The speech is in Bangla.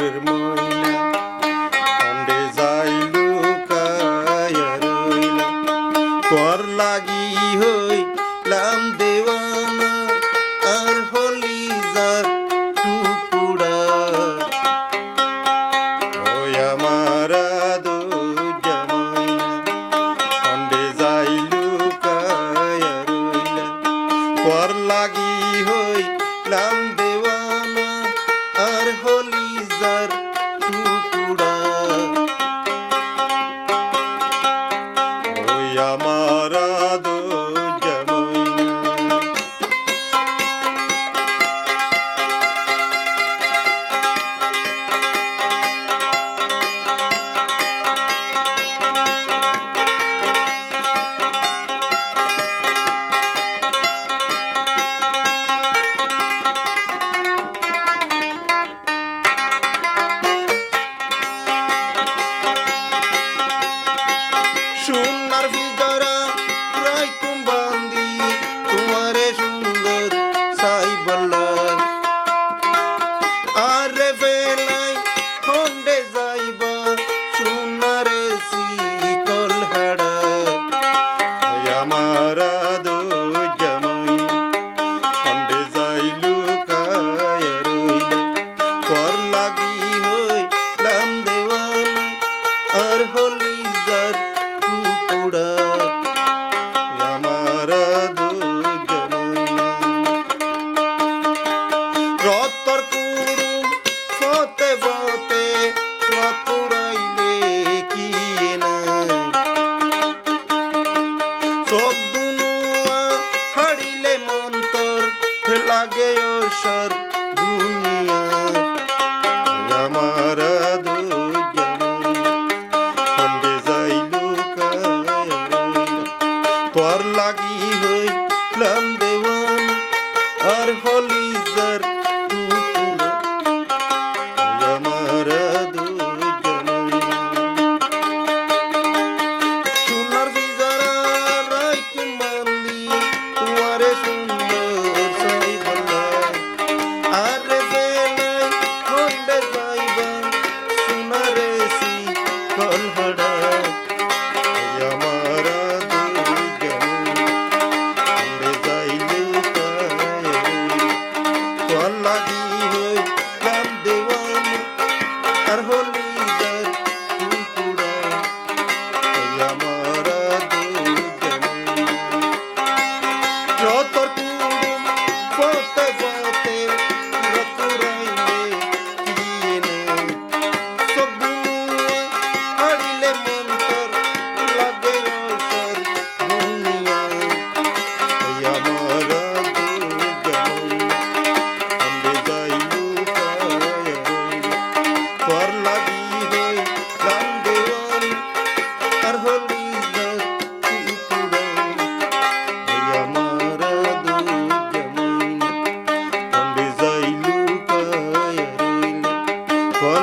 ঘরের ময়না খন্ডে যাই লুকায়া রইলা তোর লাগি হইলাম দেওয়ানা আর হলি যার টুকুরা ওই আমার দু জামাইনা খন্ডে যাই লুকায়া রইলা তোর লাগি হইলাম দেওয়ানা আর হলি যার টুকুরা ওই আমার দু জামাইনা সোনার ভিতরা রাইতুম বান্দি তোমারে সুন্দর সাই বল্লাই আরে ফেলাই খন্ডে যাইবা সোনারে শিকল হাড়া আমার দু জামাইনা খন্ডে যাই লুকায়া রইলা তোর লাগি হইলাম দেওয়ানা আর হলি যার টুকুরা আমার দু জামাইনা রতর কুড়ুম ফতে ফতে রতুরাইলে কি নাই সব দুনুয়া হারিলে মন্তর লাগে ওসর দুনিয়া আমার দু জামাইনা খন্ডে যাই লুকায়া রইলা তোর লাগি হইলাম দেওয়ানা আর হলি যার টুকুরা আমার দু জামাইনা সোনার ভিজারা রাইতুম বান্দি তোমারে সুন্দর সাই বল্লাই আরে বেলাই খন্ডে যাইবা সোনারে শিকল হাড়া আমার দু জামাইনা খন্ডে যাই লুকায়া রইলা তোর লাগি হইলাম দেওয়ানা আর হলি যার টুকুরা আমার দু জামাইনা রতর কুড়ুম ফতে ফতে রতুরাইলে কি নাই সব দুনুয়া হারিলে মন্তর লাগে ওসর দুনিয়া আমার দু জামাইনা খন্ডে যাই লুকায়া রইলা তোর লাগি হইলাম দেওয়ানা আর হলি যার টুকুরা আমার দু জামাইনা খন্ডে যাই লুকায়া রইলা তোর